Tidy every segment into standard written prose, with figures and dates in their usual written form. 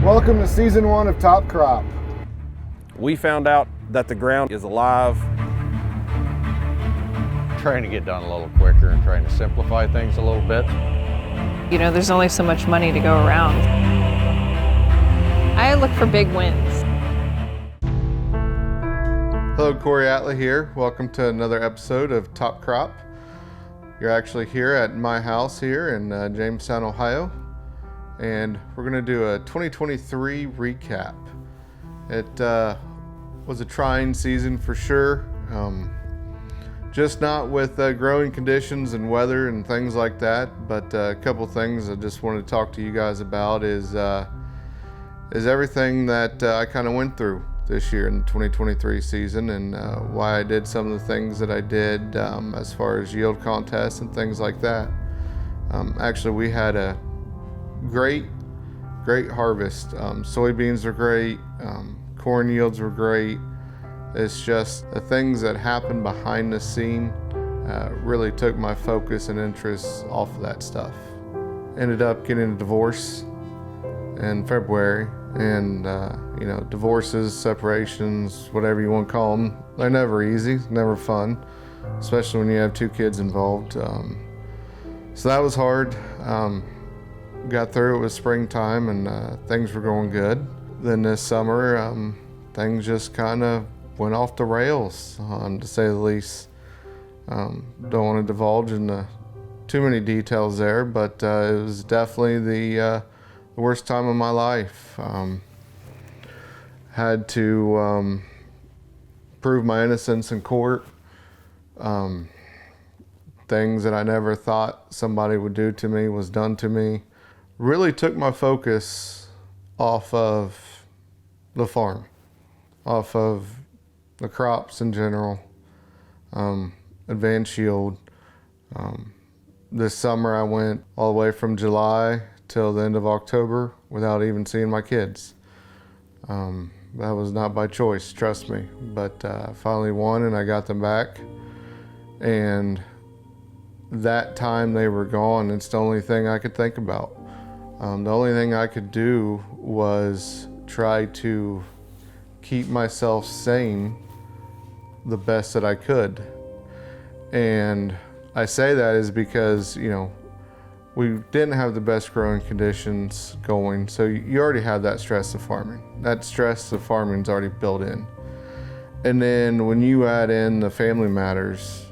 Welcome to season 1 of Top Crop. We found out that the ground is alive. Trying to get done a little quicker and trying to simplify things a little bit. You know, there's only so much money to go around. I look for big wins. Hello, Cory Atley here. Welcome to another episode of Top Crop. You're actually here at my house here in Jamestown, Ohio. And we're going to do a 2023 recap. It was a trying season for sure. Just not with growing conditions and weather and things like that, but a couple things I just wanted to talk to you guys about is everything that I kind of went through this year in the 2023 season, and why I did some of the things that I did as far as yield contests and things like that. Actually, we had a great harvest. Soybeans were great, corn yields were great. It's just the things that happened behind the scene really took my focus and interest off of that stuff. Ended up getting a divorce in February, and divorces, separations, whatever you want to call them, they're never easy, never fun, especially when you have 2 kids involved. So that was hard. Got through it with springtime, and things were going good. Then this summer, things just kind of went off the rails, to say the least. Don't want to divulge into too many details there, but it was definitely the worst time of my life. Had to prove my innocence in court. Things that I never thought somebody would do to me was done to me. Really took my focus off of the farm, off of the crops in general, advanced yield. This summer I went all the way from July till the end of October without even seeing my kids. That was not by choice, trust me, but I finally won and I got them back. And that time they were gone, it's the only thing I could think about. The only thing I could do was try to keep myself sane the best that I could. And I say that is because, we didn't have the best growing conditions going, so you already have that stress of farming. That stress of farming is already built in. And then when you add in the family matters,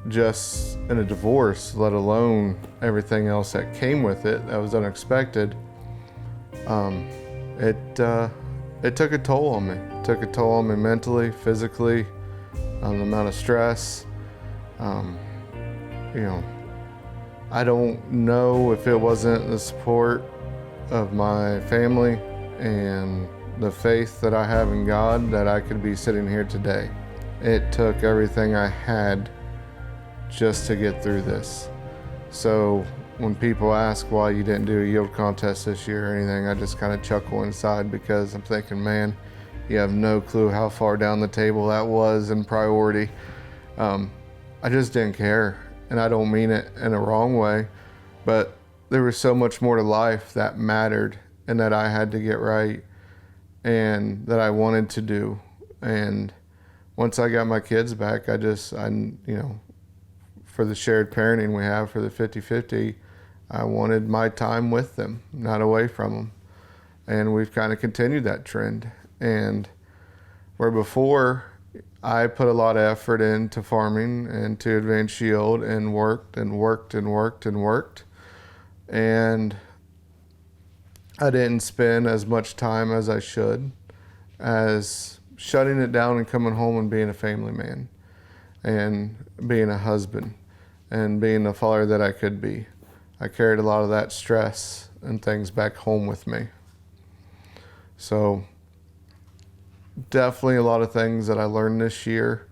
just in a divorce, let alone everything else that came with it that was unexpected, it took a toll on me. It took a toll on me mentally, physically, the amount of stress. I don't know if it wasn't the support of my family and the faith that I have in God that I could be sitting here today. It took everything I had just to get through this. So when people ask why you didn't do a yield contest this year or anything, I just kind of chuckle inside because I'm thinking, man, you have no clue how far down the table that was in priority. I just didn't care, and I don't mean it in a wrong way, but there was so much more to life that mattered and that I had to get right and that I wanted to do. And once I got my kids back, I for the shared parenting we have for the 50-50, I wanted my time with them, not away from them. And we've kind of continued that trend. And where before I put a lot of effort into farming and to advanced yield and worked and worked and worked and worked, and I didn't spend as much time as I should as shutting it down and coming home and being a family man and being a husband and being the father that I could be. I carried a lot of that stress and things back home with me. So definitely a lot of things that I learned this year.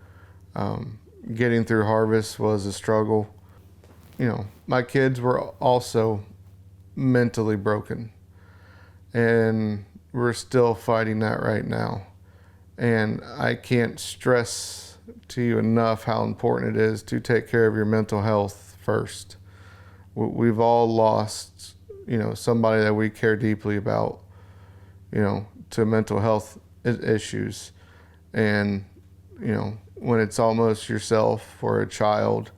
Getting through harvest was a struggle. My kids were also mentally broken, and we're still fighting that right now. And I can't stress to you enough how important it is to take care of your mental health first. We've all lost somebody that we care deeply about, to mental health issues. And, when it's almost yourself or a child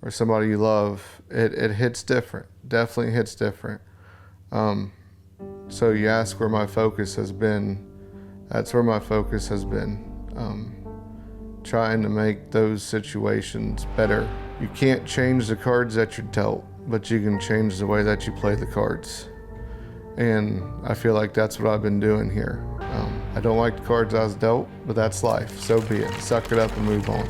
or somebody you love, it hits different, definitely hits different. So you ask where my focus has been, that's where my focus has been. Trying to make those situations better. You can't change the cards that you're dealt, but you can change the way that you play the cards. And I feel like that's what I've been doing here. I don't like the cards I was dealt, but that's life. So be it. Suck it up and move on.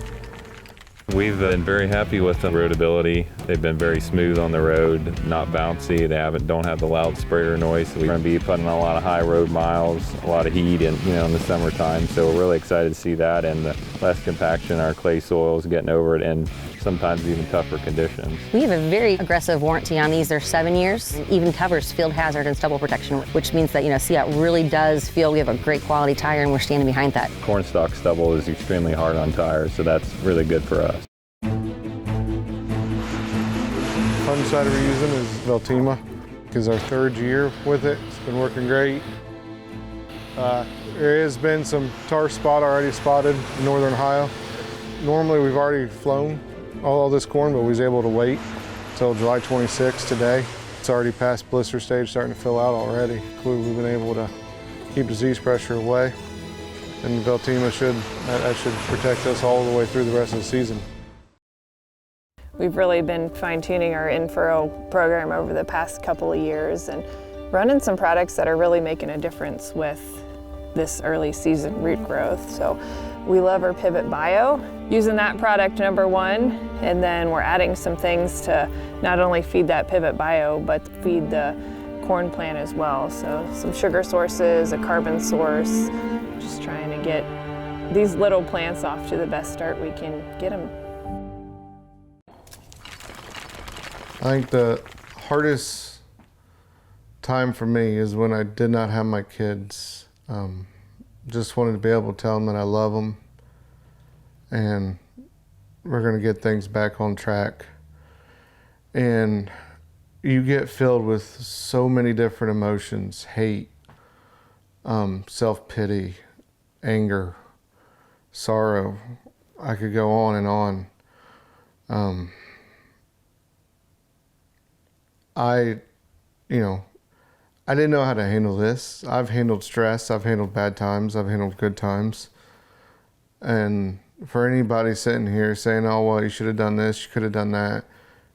We've been very happy with the roadability. They've been very smooth on the road, not bouncy. They don't have the loud sprayer noise. So we're going to be putting a lot of high road miles, a lot of heat, in the summertime. So we're really excited to see that, and the less compaction, our clay soils getting over it, and sometimes even tougher conditions. We have a very aggressive warranty on these. They're 7 years. It even covers field hazard and stubble protection, which means that CAT really does feel we have a great quality tire, and we're standing behind that. Cornstalk stubble is extremely hard on tires, so that's really good for us. Fungicide we're using is Veltima, because our 3rd year with it. It's been working great. There has been some tar spot already spotted in northern Ohio. Normally we've already flown all this corn, but we was able to wait until July 26th today. It's already past blister stage, starting to fill out already. We've been able to keep disease pressure away, and Veltima should protect us all the way through the rest of the season. We've really been fine-tuning our in-furrow program over the past couple of years and running some products that are really making a difference with this early season root growth. So we love our Pivot Bio, using that product #1, and then we're adding some things to not only feed that Pivot Bio, but feed the corn plant as well. So some sugar sources, a carbon source, just trying to get these little plants off to the best start we can get them. I think the hardest time for me is when I did not have my kids. Just wanted to be able to tell them that I love them, and we're going to get things back on track. And you get filled with so many different emotions: hate, self-pity, anger, sorrow. I could go on and on. I didn't know how to handle this. I've handled stress, I've handled bad times, I've handled good times. And for anybody sitting here saying, oh, well, you should have done this, you could have done that,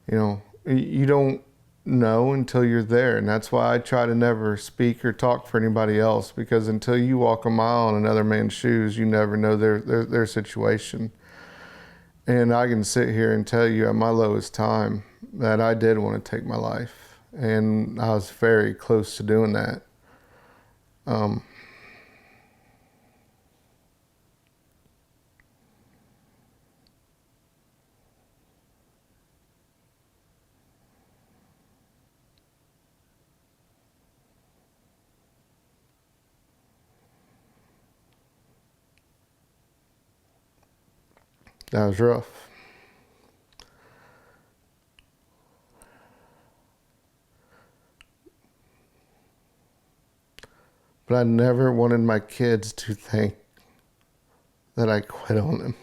you don't know until you're there. And that's why I try to never speak or talk for anybody else, because until you walk a mile in another man's shoes, you never know their situation. And I can sit here and tell you at my lowest time that I did want to take my life. And I was very close to doing that. That was rough. But I never wanted my kids to think that I quit on them,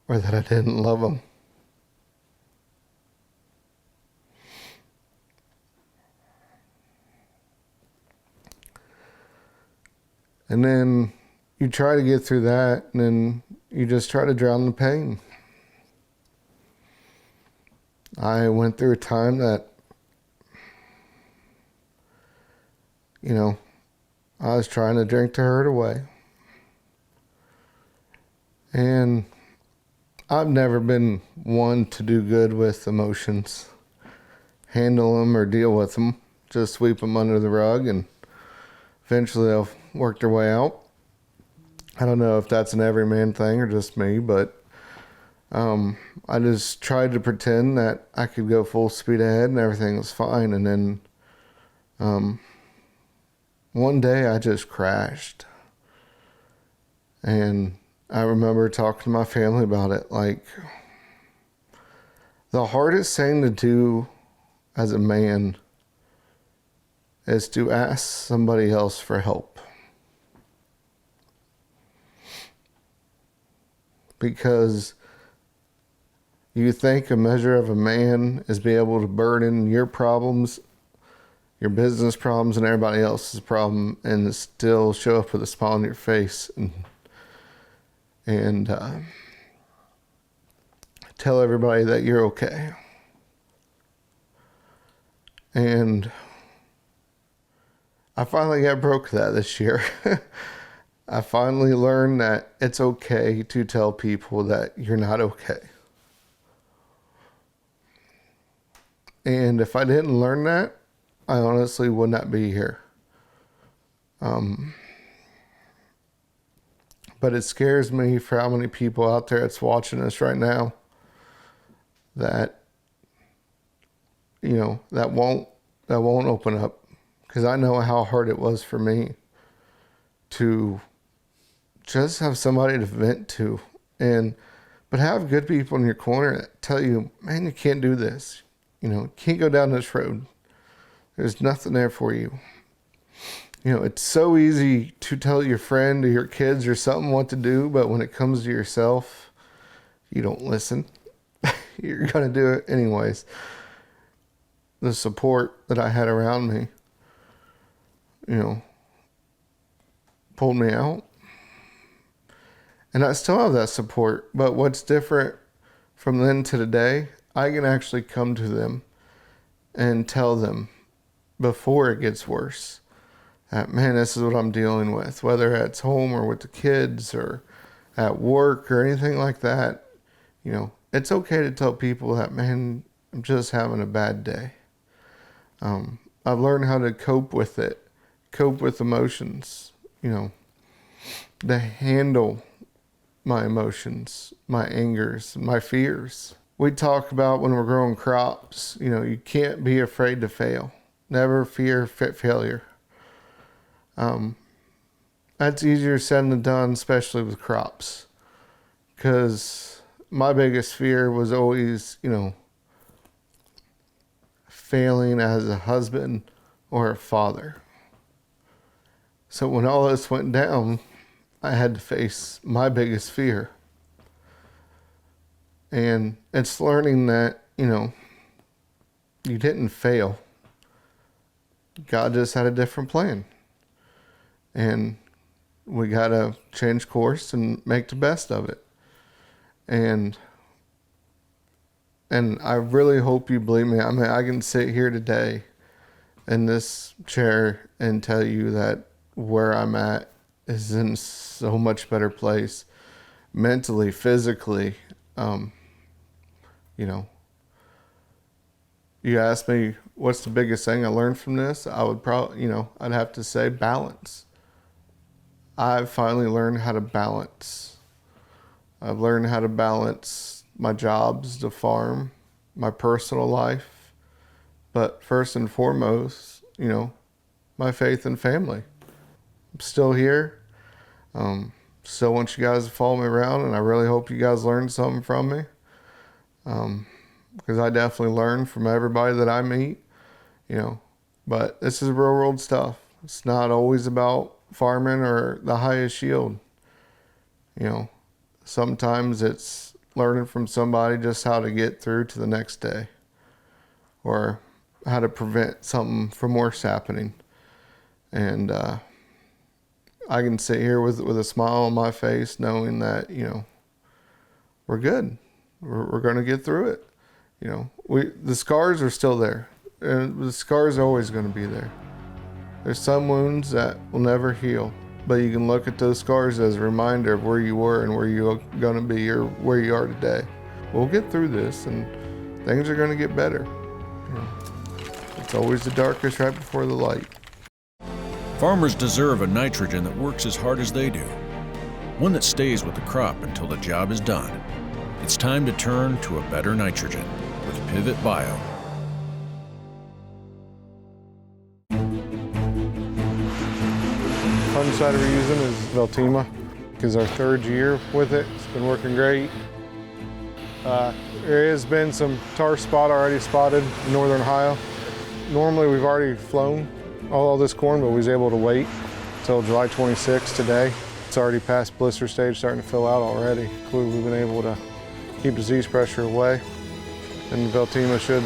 or that I didn't love them. And then you try to get through that, and then you just try to drown the pain. I went through a time that I was trying to drink to hurt away. And I've never been one to do good with emotions, handle them or deal with them, just sweep them under the rug, and eventually they'll work their way out. I don't know if that's an everyman thing or just me, but I just tried to pretend that I could go full speed ahead and everything was fine. And then one day I just crashed. And I remember talking to my family about it. Like, The hardest thing to do as a man is to ask somebody else for help. Because you think a measure of a man is be able to burden your problems, your business problems, and everybody else's problem, and still show up with a smile on your face and tell everybody that you're okay. And I finally got broke of that this year. I finally learned that it's okay to tell people that you're not okay. And if I didn't learn that, I honestly would not be here. But it scares me for how many people out there that's watching us right now that, you know, that won't open up. Because I know how hard it was for me to just have somebody to vent to, but have good people in your corner that tell you, man, you can't do this. You know, you can't go down this road. There's nothing there for you. You know, it's so easy to tell your friend or your kids or something what to do, but when it comes to yourself, you don't listen. You're going to do it anyways. The support that I had around me, you know, pulled me out. And I still have that support, but what's different from then to today, I can actually come to them and tell them before it gets worse that, man, this is what I'm dealing with, whether it's home or with the kids or at work or anything like that. You know, it's okay to tell people that, man, I'm just having a bad day. I've learned how to cope with it, cope with emotions, you know, to handle my emotions, my angers, my fears. We talk about when we're growing crops, you know, you can't be afraid to fail. Never fear failure. That's easier said than done, especially with crops. Because my biggest fear was always, you know, failing as a husband or a father. So when all this went down, I had to face my biggest fear. And it's learning that, you know, you didn't fail. God just had a different plan. And we got to change course and make the best of it. And I really hope you believe me. I mean, I can sit here today in this chair and tell you that where I'm at is in so much better place mentally, physically. You know, you ask me what's the biggest thing I learned from this, I would probably, you know, I'd have to say balance. I've finally learned how to balance. I've learned how to balance my jobs, the farm, my personal life, but first and foremost, you know, my faith and family. I'm still here. Still want you guys to follow me around, and I really hope you guys learned something from me. Because I definitely learn from everybody that I meet, you know, but this is real world stuff. It's not always about farming or the highest yield. You know, sometimes it's learning from somebody just how to get through to the next day or how to prevent something from worse happening. And I can sit here with a smile on my face knowing that, you know, we're good. We're going to get through it. You know, the scars are still there. And the scars are always going to be there. There's some wounds that will never heal, but you can look at those scars as a reminder of where you were and where you're going to be or where you are today. We'll get through this and things are going to get better. You know, it's always the darkest right before the light. Farmers deserve a nitrogen that works as hard as they do, one that stays with the crop until the job is done. It's time to turn to a better nitrogen with Pivot Bio. Fungicide we're using is Veltima, because our third year with it. It's been working great. There has been some tar spot already spotted in northern Ohio. Normally we've already flown all this corn, but we was able to wait until July 26th today. It's already past blister stage, starting to fill out already. Clearly we've been able to keep disease pressure away, and Veltima should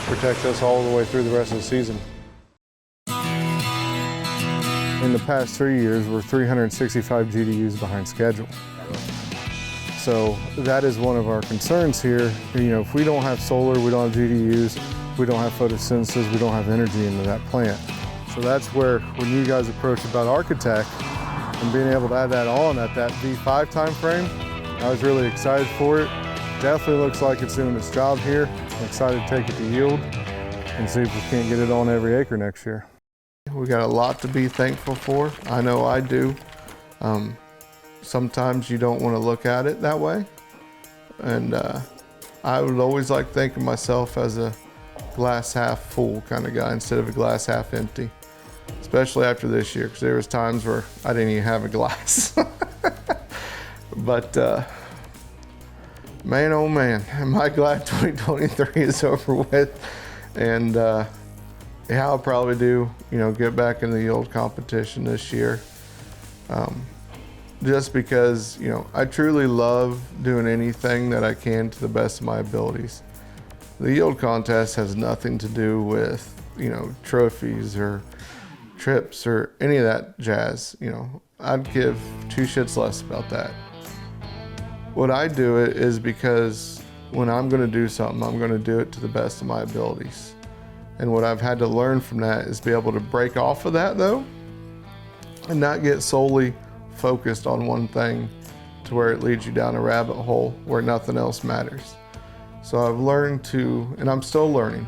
protect us all the way through the rest of the season. In the past 3 years, we're 365 GDUs behind schedule. So that is one of our concerns here. You know, if we don't have solar, we don't have GDUs, we don't have photosynthesis, we don't have energy into that plant. So that's where, when you guys approached about Architect and being able to add that on at that V5 time frame, I was really excited for it. Definitely looks like it's doing its job here. I'm excited to take it to yield and see if we can't get it on every acre next year. We got a lot to be thankful for. I know I do. Sometimes you don't want to look at it that way. And I would always like to think of myself as a glass half full kind of guy instead of a glass half empty. Especially after this year, because there was times where I didn't even have a glass. But man, oh man, am I glad 2023 is over with. And yeah, I'll probably do, you know, get back in the yield competition this year. Just because, you know, I truly love doing anything that I can to the best of my abilities. The yield contest has nothing to do with, you know, trophies or trips or any of that jazz. You know, I'd give two shits less about that. What I do it is because when I'm going to do something, I'm going to do it to the best of my abilities. And what I've had to learn from that is be able to break off of that though, and not get solely focused on one thing to where it leads you down a rabbit hole where nothing else matters. So I've learned to, and I'm still learning,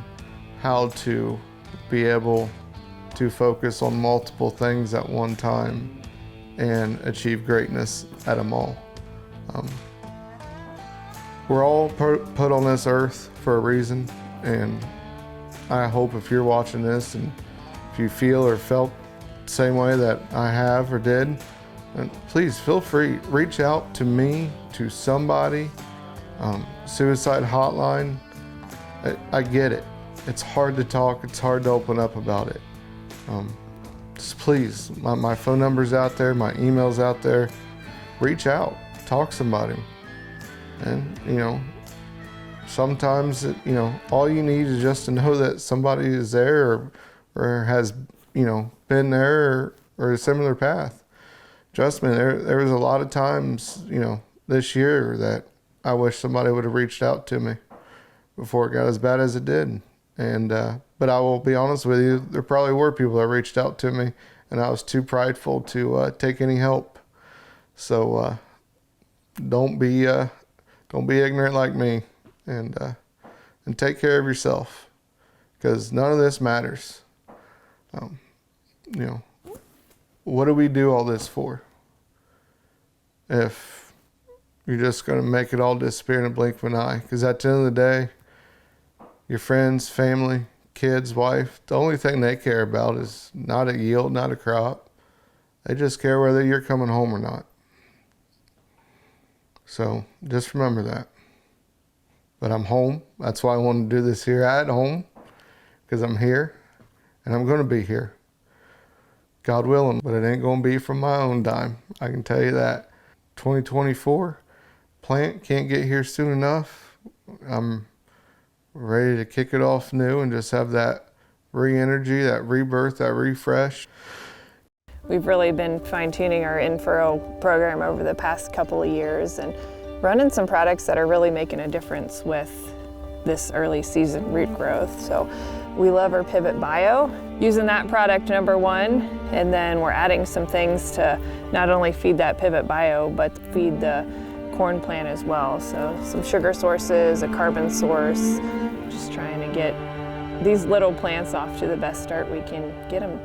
how to be able to focus on multiple things at one time and achieve greatness at them all. We're all put on this earth for a reason, and I hope if you're watching this and if you feel or felt the same way that I have or did, then please feel free, reach out to me, to somebody. Suicide hotline, I get it. It's hard to talk, it's hard to open up about it. Just please, my phone number's out there, my email's out there. Reach out, talk to somebody. And, you know, sometimes, you know, all you need is just to know that somebody is there or has, you know, been there or a similar path. Trust me, there was a lot of times, you know, this year that I wish somebody would have reached out to me before it got as bad as it did. And, but I will be honest with you, there probably were people that reached out to me and I was too prideful to take any help. So don't be ignorant like me, and take care of yourself, because none of this matters. You know, what do we do all this for if you're just going to make it all disappear in a blink of an eye? Because at the end of the day, your friends, family, kids, wife, the only thing they care about is not a yield, not a crop. They just care whether you're coming home or not. So just remember that. But I'm home. That's why I want to do this here at home, because I'm here and I'm going to be here. God willing, but it ain't going to be from my own dime. I can tell you that. 2024, plant can't get here soon enough. I'm ready to kick it off new and just have that re-energy, that rebirth, that refresh. We've really been fine-tuning our in-furrow program over the past couple of years and running some products that are really making a difference with this early season root growth. So we love our Pivot Bio, using that product number one, and then we're adding some things to not only feed that Pivot Bio, but feed the corn plant as well. So some sugar sources, a carbon source, just trying to get these little plants off to the best start we can get them.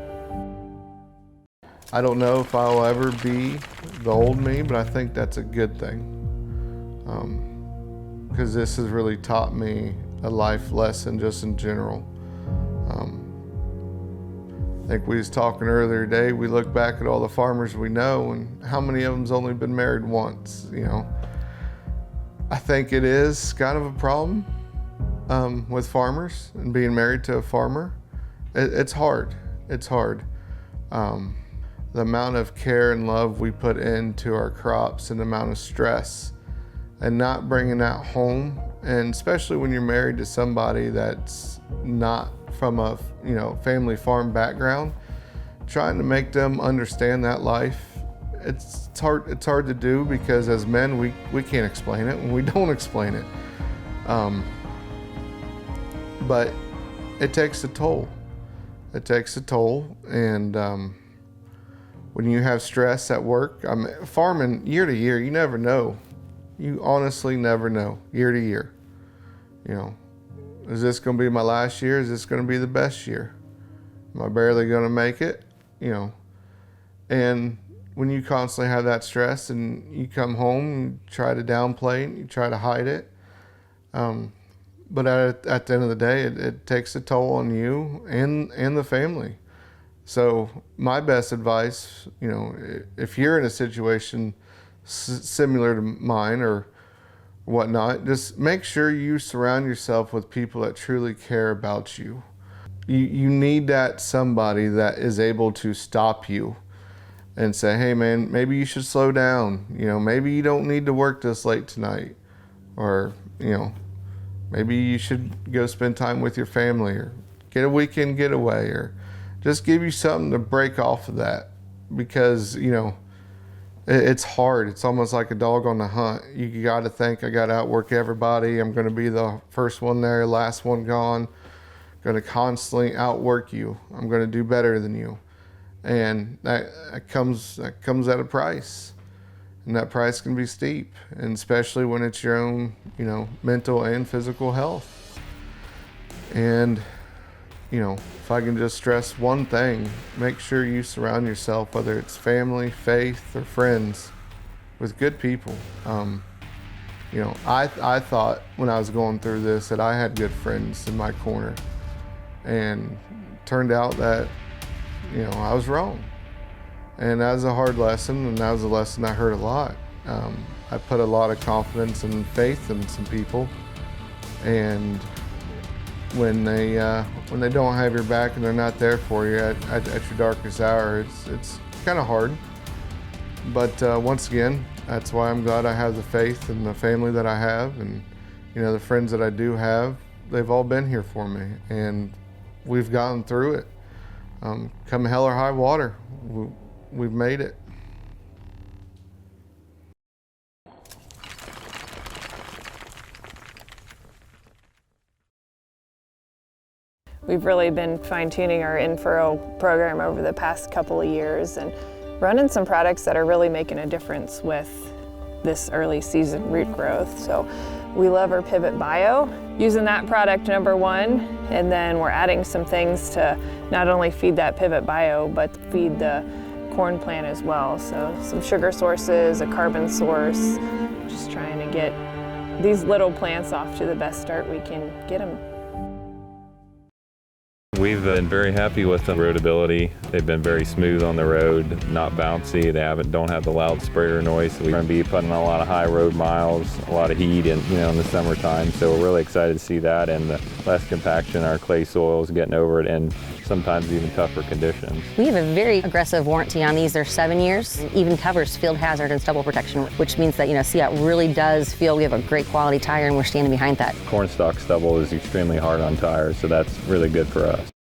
I don't know if I'll ever be the old me, but I think that's a good thing. Because this has really taught me a life lesson just in general. I think we was talking earlier today, we look back at all the farmers we know and how many of them's only been married once, you know. I think it is kind of a problem with farmers and being married to a farmer. It's hard. It's hard. The amount of care and love we put into our crops and the amount of stress and not bringing that home, and especially when you're married to somebody that's not from a family farm background, trying to make them understand that life, it's hard to do, because as men we can't explain it and we don't explain it. But it takes a toll. It takes a toll, and when you have stress at work, farming year to year, you never know. You honestly never know, year to year. Is this going to be my last year? Is this going to be the best year? Am I barely going to make it? And when you constantly have that stress and you come home, you try to downplay it, you try to hide it. But at the end of the day, it takes a toll on you and the family. So my best advice, if you're in a situation similar to mine or whatnot, just make sure you surround yourself with people that truly care about you. You need that somebody that is able to stop you and say, hey man, maybe you should slow down. Maybe you don't need to work this late tonight. Or, maybe you should go spend time with your family or get a weekend getaway, or just give you something to break off of that. Because, it's hard. It's almost like a dog on the hunt. You got to think, I got to outwork everybody. I'm going to be the first one there, last one gone. Going to constantly outwork you. I'm going to do better than you. And that comes at a price. And that price can be steep, and especially when it's your own, mental and physical health. And, if I can just stress one thing, make sure you surround yourself, whether it's family, faith, or friends, with good people. I thought when I was going through this that I had good friends in my corner, and turned out that, I was wrong. And that was a hard lesson, and that was a lesson I heard a lot. I put a lot of confidence and faith in some people, and when they don't have your back and they're not there for you at your darkest hour, it's kind of hard. But once again, that's why I'm glad I have the faith and the family that I have, and the friends that I do have. They've all been here for me, and we've gotten through it. Come hell or high water, we've made it. We've really been fine-tuning our in-furrow program over the past couple of years and running some products that are really making a difference with this early season root growth. So we love our Pivot Bio, using that product number one, and then we're adding some things to not only feed that Pivot Bio, but feed the corn plant as well. So some sugar sources, a carbon source, just trying to get these little plants off to the best start we can get them. We've been very happy with the roadability. They've been very smooth on the road, not bouncy. They don't have the loud sprayer noise. So we're going to be putting a lot of high road miles, a lot of heat in the summertime. So we're really excited to see that, and the less compaction, our clay soils getting over it, and sometimes even tougher conditions. We have a very aggressive warranty on these. They're 7 years. It even covers field hazard and stubble protection, which means that, CIAT really does feel we have a great quality tire, and we're standing behind that. Cornstalk stubble is extremely hard on tires, so that's really good for us.